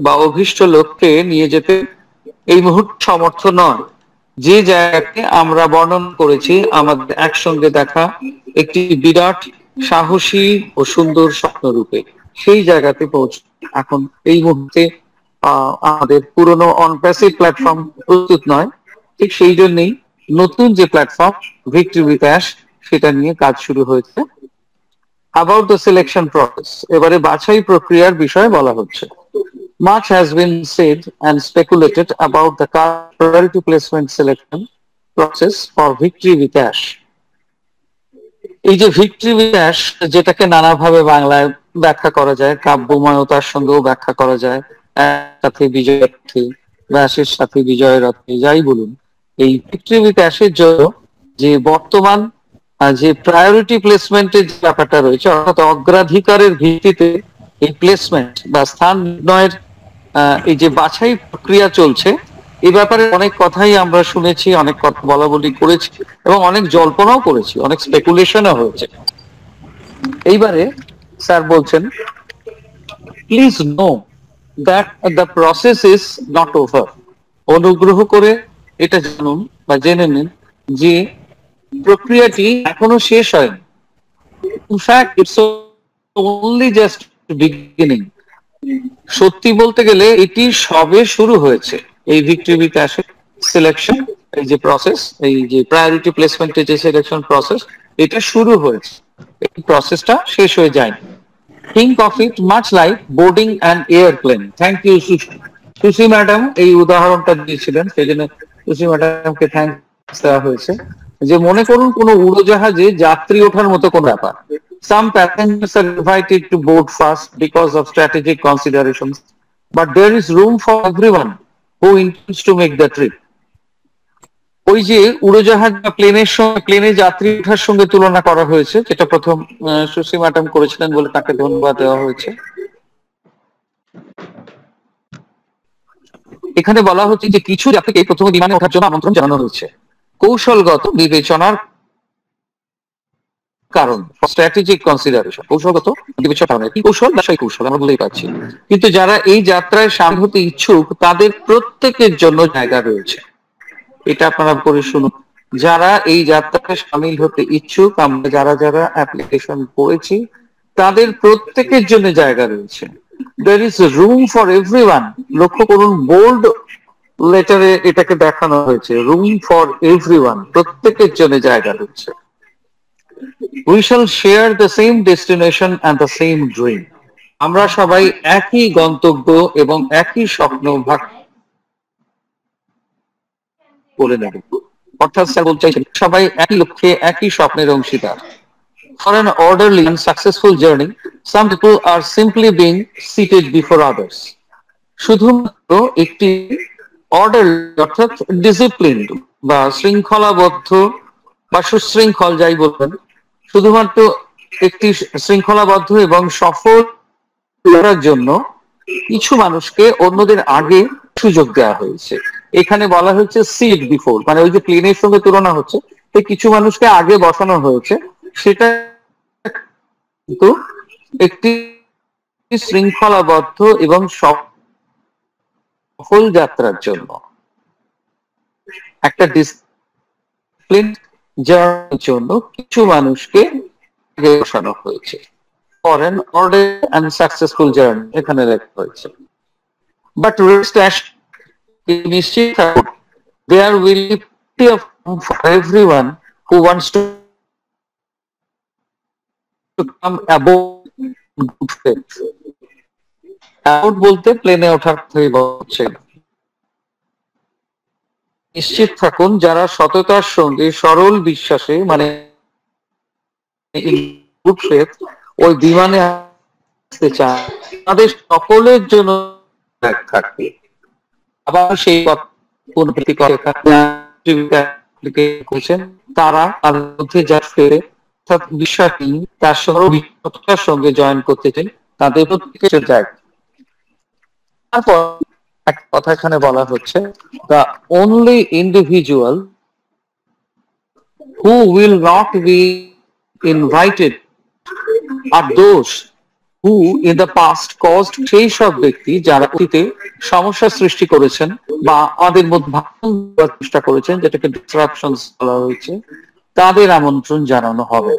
বা অভীষ্ট লক্ষ্যে নিয়ে যেতে এই মুহূর্তে সমর্থ নয়। যে জায়গাকে আমরা বর্ণনা করেছি আমাদের একসঙ্গে দেখা একটি বিরাট সাহসী ও সুন্দর স্বপ্নরূপে, সেই জায়গাতে পৌঁছে এখন এই মুহূর্তে আমাদের পুরনো অনপ্যাসিভ প্ল্যাটফর্ম প্রস্তুত নয়। ঠিক সেই জন্যই নতুন যে প্ল্যাটফর্ম ভিক্টরি উইথ অ্যাশ, সেটা নিয়ে কাজ শুরু হয়েছে। About the selection process, এবারে বাছাই প্রক্রিয়ার বিষয়ে বলা হচ্ছে। Much has been said and speculated about the priority placement selection process for Victory with Ash. এই যে ভিক্টরি উইথ অ্যাশ, যেটাকে নানাভাবে বাংলায় ব্যাখ্যা করা যায়, কাব্যময়তার সঙ্গেও ব্যাখ্যা করা যায়, সাথে বিজয়ার্থী বা অ্যাশের সাথে বিজয়ের অর্থে, যাই বলুন, এই ভিক্টরি উইথ অ্যাশের জন্য যে বর্তমান যে প্রায়োরিটি প্লেসমেন্টের যে ব্যাপারটা রয়েছে, অর্থাৎ অগ্রাধিকারের ভিত্তিতে এই প্লেসমেন্ট বা স্থান নির্ণয়ের এই যে বাছাই প্রক্রিয়া চলছে, এই ব্যাপারে অনেক কথাই আমরা শুনেছি, অনেক কথা বলা বলি করেছি এবং অনেক জল্পনাও করেছি, অনেক স্পেকুলেশনও হয়েছে। এইবারে স্যার বলছেন, please know that the process is not over. অনুগ্রহ করে এটা জানুন বা জেনে নিন যে প্রক্রিয়াটি এখনো শেষ হয়নি। In fact, it's only just beginning. সত্যি বলতে গেলে এটি সবে শুরু হয়েছে। এই ভিক্টরি উইথ অ্যাশের সিলেকশন, এই যে প্রসেস, এই যে প্রায়োরিটি প্লেসমেন্টের যে সিলেকশন প্রসেস, এটা শুরু হয়েছে, এই প্রসেসটা শেষ হয়ে যায়নি। Think of it much like boarding an airplane. Thank you, sushi madam এই উদাহরণটা দিয়েছিলেন, সেই জন্য সুশি ম্যাডামকে থ্যাঙ্কস দেওয়া হয়েছে। যে মনে করুন কোনো উড়োজাহাজে যাত্রী ওঠার মতো কোন ব্যাপার। Some passengers are invited to board first because of strategic considerations, but there is room for everyone who intends to make the trip. ওই যে উড়োজাহাজ বা প্লেনের সঙ্গে প্লেনে যাত্রী ওঠার সঙ্গে তুলনা করা হয়েছে, যেটা প্রথম সুশি ম্যাডাম করেছিলেন বলে তাকে ধন্যবাদ দেওয়া হয়েছে। এখানে বলা হচ্ছে যে কিছু যাত্রীকে প্রথমে বিমানে ওঠার জন্য আমন্ত্রণ জানানো হয়েছে কৌশলগত বিবেচনার কারণ, স্ট্র্যাটেজিক কনসিডারেশন, কৌশলগত বিবেচনা কারণে। কি কৌশল? না সেই কৌশল আমরা বলেই পাচ্ছি। কিন্তু যারা এই যাত্রায় সামিল হতে ইচ্ছুক তাদের প্রত্যেকের জন্য জায়গা রয়েছে। এটা আপনারা পড়ে শুনুন। যারা এই যাত্রায় সামিল হতে ইচ্ছুক, আমরা যারা যারা অ্যাপ্লিকেশন করেছি তাদের প্রত্যেকের জন্য জায়গা রয়েছে। There is room for everyone. লক্ষ্য করুন, বোল্ড লেটারে এটাকে দেখানো হয়েছে, রুম ফর এভরিওয়ান, প্রত্যেকের জন্য জায়গা রয়েছে। We shall share the same destination and the same dream. আমরা সবাই একই গন্তব্য এবং একই স্বপ্ন ভাগ করে নেব। অর্থাৎ স্যার বলতে চাইছেন সবাই একই লক্ষ্যে একই স্বপ্নের অংশীদার। For an orderly and successful journey, some people are simply being seated before others. শুধুমাত্র একটি অর্ডারলি অর্থাৎ ডিসিপ্লিনড বা শৃঙ্খলাবদ্ধ বা সুশৃঙ্খল, যাই বলবেন, শুধুমাত্র একটি শৃঙ্খলাবদ্ধ এবং সফল করার জন্য কিছু মানুষকে অন্যদের আগে সুযোগ দেওয়া হয়েছে। এখানে বলা হয়েছে সিট বিফোর, মানে ওই যে প্লেনের সঙ্গে তুলনা হচ্ছে, কিছু মানুষকে আগে বসানো হয়েছে, সেটা কিন্তু একটি শৃঙ্খলাবদ্ধ এবং সফল যাত্রার জন্য, একটা ডিসিপ্লিন জার্নির জন্য কিছু মানুষকে আগে বসানো হয়েছে। For an orderly and successful journey এখানে লেখা হয়েছে। But rest assured, নিশ্চিত থাকুন, there will be plenty of room for everyone who wants to come aboard good faith. Aboard বলতে প্লেনে ওঠার কথাই বলছে। নিশ্চিত থাকুন, যারা সততার সঙ্গে সরল বিশ্বাসে মানে গুড ফেথ ওই বিমানে আসতে চান, তাদের সকলের জন্য থাকবে। আবার সেই পুনরাবৃত্তি করেছেন, তারা তাদের মধ্যে যা ফেরে অর্থাৎ বিশ্বাসী তার সরলতার সঙ্গে জয়েন করতে চান, তাদের প্রত্যেকের জায়গা। তারপর একটা কথা এখানে বলা হচ্ছে, the only individual who will not be invited are those who in the past caused, সেই সব ব্যক্তি যারা অতীতে সমস্যা সৃষ্টি করেছেন বা আমাদের মধ্যে ভাঙন দেওয়ার চেষ্টা করেছেন, যেটাকে ডিসরাপশনস বলা হয়েছে, তাদের আমন্ত্রণ জানানো হবে।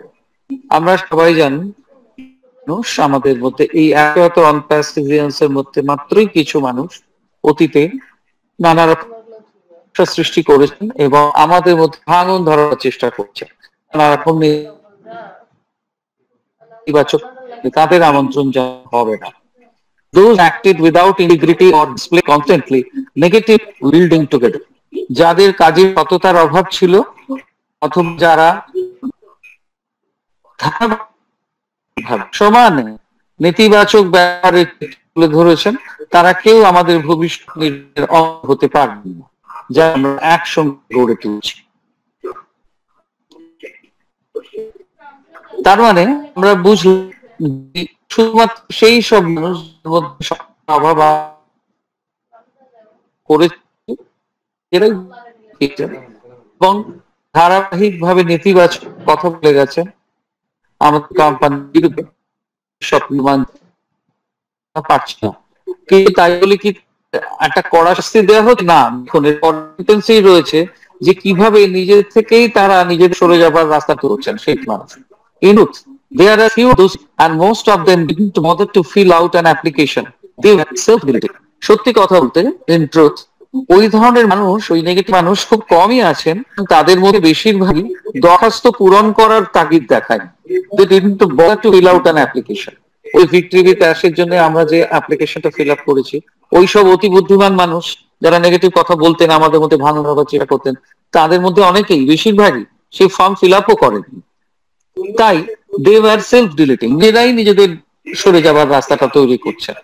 আমরা সবাই জানি মানুষ আমাদের মধ্যে এই এত অনপ্যাসিভিয়ান্স এর মধ্যে মাত্রই কিছু মানুষ অতীতে নানা রকম সমস্যা সৃষ্টি করেছেন এবং আমাদের মধ্যে ভাঙন ধরার চেষ্টা করছেন। নানা রকম নেতিবাচক, তাদের আমন্ত্রণ জানানো হবে না। Those acted without integrity or display constantly negative wielding together, যাদের কাজে সততার অভাব ছিল অথবা যারা সমানে নেতিবাচক ব্যবহারে তুলে ধরেছেন, তারা কেউ আমাদের ভবিষ্যৎ নির্মাণের অংশ হতে পারবে না, যা আমরা একসঙ্গে গড়ে তুলছি। তার মানে আমরা বুঝলাম শুধুমাত্র সেই সব মানুষ অভাব করেছে এরাই এবং ধারাবাহিক ভাবে নেতিবাচক কথা বলে গেছে আমাদের কোম্পানির বিরুদ্ধে, স্বপ্ন মানতে পারছি না। কিন্তু তাই বলে কি একটা কড়া শাস্তি দেওয়া হচ্ছে না? কনসিস্টেন্সি রয়েছে যে কিভাবে নিজের থেকেই তারা নিজের সরে যাবার রাস্তা করছেন সেই মানুষ। In truth, there are few of those, and most of them didn't bother to fill out an application. They were self-deleted. সত্যি কথা বলতে, in truth, ওই ধরনের মানুষ, ওই নেগেটিভ মানুষ খুব কমই আছেন। তাদের মধ্যে বেশিরভাগই দরখাস্ত পূরণ করার তাগিদ দেখায়। They didn't bother to fill out an application. ওই ভিক্টরি উইথ অ্যাশের জন্য আমরা যে অ্যাপ্লিকেশনটা ফিল আপ করেছি, ওই সব অতি বুদ্ধিমান মানুষ যারা নেগেটিভ কথা বলতেন, আমাদের মধ্যে ভাঙন হবার চেষ্টা করতেন, তাদের মধ্যে অনেকেই, বেশিরভাগই সেই ফর্ম ফিল আপও করেনি। তাই দে ওয়ার সেলফ ডিলিটিং, নিজেরাই নিজেদের সরে যাবার রাস্তাটা তৈরি করছেন।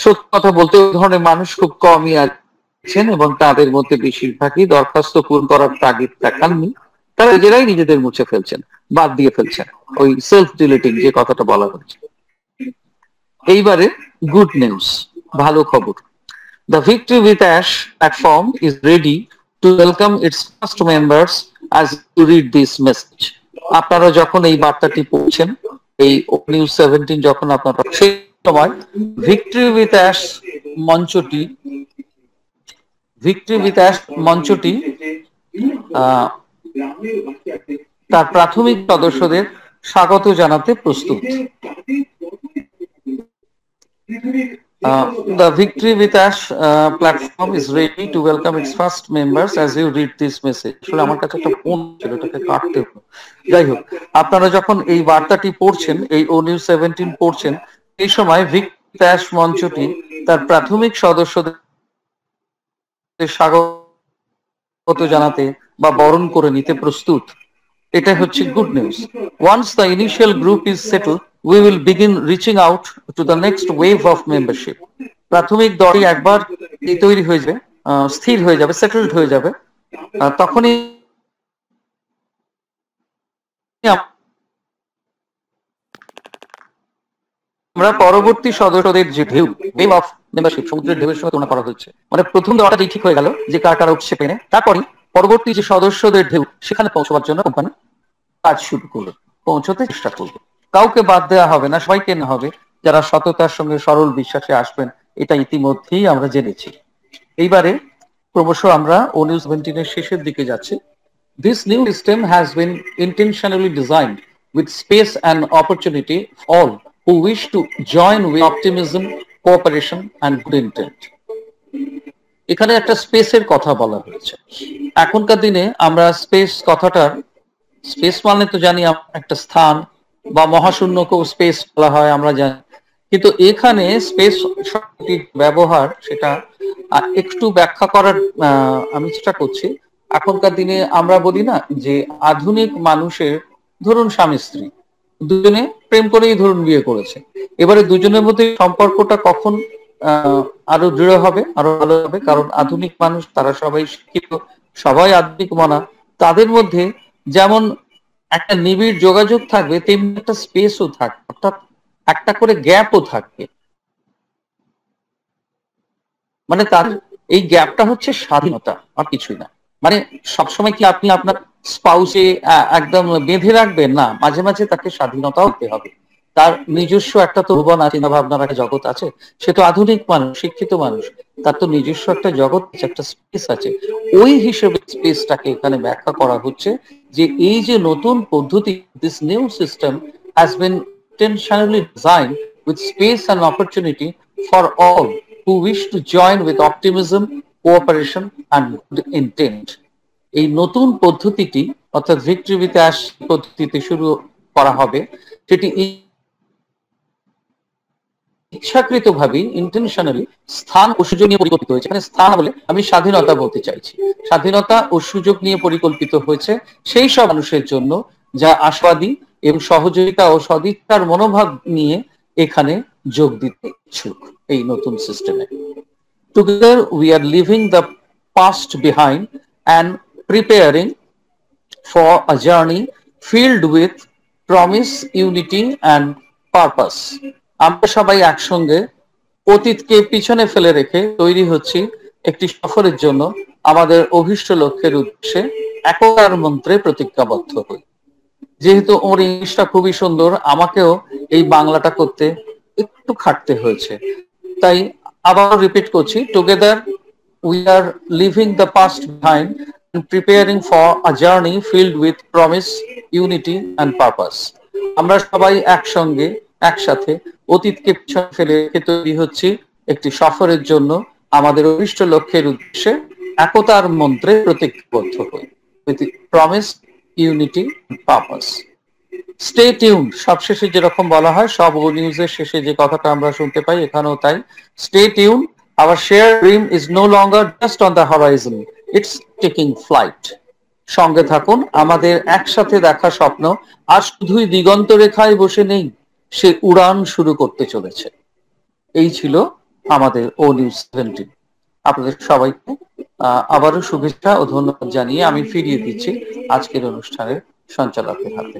সত্যি কথা বলতে ওই ধরনের মানুষ খুব কমই আছেন এবং তাদের মধ্যে বেশিরভাগই দরখাস্ত পূরণ করার তাগিদ দেখাননি, তারা নিজেরাই নিজেদের মুছে ফেলছেন, বাদ দিয়ে ফেলছেন, ওই সেলফ ডিলিটিং যে কথাটা বলা হচ্ছে। এইবারে গুড নিউজ, ভালো খবর। The Victory with Ash platform is ready to welcome its first members as you read this message. আপনারা যখন এই বার্তাটি পড়ছেন, এই নিউজ 17 যখন আপনারা, সেই সময় ভিক্টরি উইথ অ্যাশ মঞ্চটি তার প্রাথমিক সদস্যদের স্বাগত জানাতে প্রস্তুত। The Victory with Ash platform is ready to welcome its first members as you read this message. আসলে আমার কাছে একটা ফোন ছিল, এটাকে কাটতে হলো। যাই হোক, আপনারা যখন এই বার্তাটি পড়ছেন, এই ও নিউজ 17 পড়ছেন, এই সময় ভিক্টরি উইথ অ্যাশ মঞ্চটি তার প্রাথমিক সদস্যদের স্বাগত জানাতে বা বরণ করে নিতে প্রস্তুত। এটা হচ্ছে good news. Once the initial group is settled, we will begin reaching out to the next wave of membership. প্রাথমিক দলটি একবার তৈরি হয়ে যাবে, স্থির হয়ে যাবে, সেটেলড হয়ে যাবে, তখনই আমরা পরবর্তী সদস্যদের যে ঢেউ, ওয়েভ অফ মেম্বারশিপ, সমুদ্রের ঢেউয়ের সঙ্গে তুলনা করা হচ্ছে। মানে প্রথম দলটা ঠিক হয়ে গেল যে কার কারা উঠছে পেনে, তারপরে পরবর্তী যে সদস্যদের ঢেউ, সেখানে পৌঁছবার জন্য কোম্পানি কাজ শুরু করবে, পৌঁছতে চেষ্টা করবে। কাউকে বাদ দেওয়া হবে না, সবাইকে নেওয়া হবে যারা সততার সঙ্গে সরল বিশ্বাসে আসবেন, এটা ইতিমধ্যেই আমরা জেনেছি। এইবারে ক্রমশ আমরা ও নিউজ 17 এর শেষের দিকে যাচ্ছি। This new system has been intentionally designed with space and opportunity for all who wish to join with optimism, cooperation and good intent. এখানে একটা স্পেসের কথা বলা হয়েছে। এখনকার দিনে আমরা স্পেস কথাটা, স্পেস মানে তো জানি একটা স্থান বা মহাশূন্যকেও স্পেস বলা হয়, আমরা জানি, কিন্তু এখানে স্পেস শব্দটির ব্যবহার সেটা একটু ব্যাখ্যা করার আমি চেষ্টা করছি। এখনকার দিনে আমরা বলি না যে আধুনিক মানুষের, ধরুন স্বামী স্ত্রী দুজনে প্রেম করেই ধরুন বিয়ে করেছে, এবারে দুজনের মধ্যে সম্পর্কটা কখন আরো দৃঢ় হবে, আরো ভালো হবে, কারণ আধুনিক মানুষ, তারা সবাই শিক্ষিত, সবাই আধুনিক মানা, তাদের মধ্যে যেমন একটা নিবিড় যোগাযোগ থাকবে, তেমনি একটা স্পেসও থাকবে, অর্থাৎ একটা করে গ্যাপও থাকবে। মানে তার এই গ্যাপটা হচ্ছে স্বাধীনতা, আর কিছুই না। মানে সবসময় কি আপনি আপনার স্পাউসে একদম বেঁধে রাখবেন না, মাঝে মাঝে তাকে স্বাধীনতাও দিতে হবে, তার নিজস্ব একটা তো ভুবন আছে, চিন্তা ভাবনার একটা জগৎ আছে। সে তো আধুনিক মানুষ, শিক্ষিত মানুষ, তার তো নিজস্ব একটা জগৎ আছে, একটা স্পেস আছে। ওই হিসেবে স্পেসটাকে এখানে ব্যাখ্যা করা হচ্ছে যে এই যে নতুন পদ্ধতি, this new system has been intentionally designed with space and opportunity for all who wish to join with optimism, cooperation and good intent. এই নতুন পদ্ধতিটি অর্থাৎ ভিক্টরি উইথ অ্যাশ পদ্ধতিতে শুরু করা হবে, সেটি ইচ্ছাকৃতভাবে ইন্টেনশনালি স্থান ও সুযোগ নিয়ে পরিকল্পিত হয়েছে। এখানে স্থান বলে আমি স্বাধীনতা বলতে চাইছি। স্বাধীনতা ও সুযোগ নিয়ে পরিকল্পিত হয়েছে সেই সব মানুষের জন্য যা আশাবাদী এবং সহযোগিতা ও সদিচ্ছার মনোভাব নিয়ে এখানে যোগ দিতে ইচ্ছুক এই নতুন সিস্টেমে। Together we are leaving the past behind and preparing for a journey filled with promise, unity and purpose. আমরা সবাই একসঙ্গে অতীতকে পিছনে ফেলে রেখে তৈরি হচ্ছি একটি সফরের জন্য, আমাদের অভীষ্ট লক্ষ্যের উদ্দেশ্যে একতার মন্ত্রে প্রতিজ্ঞাবদ্ধ হই। যেহেতু ওর ইংলিশটা খুবই সুন্দর, আমাকেও এই বাংলাটা করতে একটু খাটতে হয়েছে, তাই আবার রিপিট করছি। Together we are leaving the past behind and preparing for a journey filled with promise, unity and purpose. আমরা সবাই একসঙ্গে একসাথে অতীতকে পিছনে ফেলে রেখে তৈরি হচ্ছি একটি সফরের জন্য, আমাদের অভিষ্ট লক্ষ্যের উদ্দেশ্যে একতার মন্ত্রে প্রতিজ্ঞাবদ্ধ হই। with promise, unity and purpose. Stay tuned, সবশেষে যেরকম বলা হয় সব ও নিউজের শেষে যে কথাটা আমরা শুনতে পাই, এখানেও তাই। Stay tune, our share dream is no longer just on the horizon, it's taking flight. সঙ্গে থাকুন, আমাদের একসাথে দেখা স্বপ্ন আর শুধুই দিগন্ত রেখায় বসে নেই, সে উড়ান শুরু করতে চলেছে। এই ছিল আমাদের ও নিউজ 17। আপনাদের সবাইকে আবারও শুভেচ্ছা ও ধন্যবাদ জানিয়ে আমি ফিরিয়ে দিচ্ছি আজকের অনুষ্ঠানের সঞ্চালকের হাতে।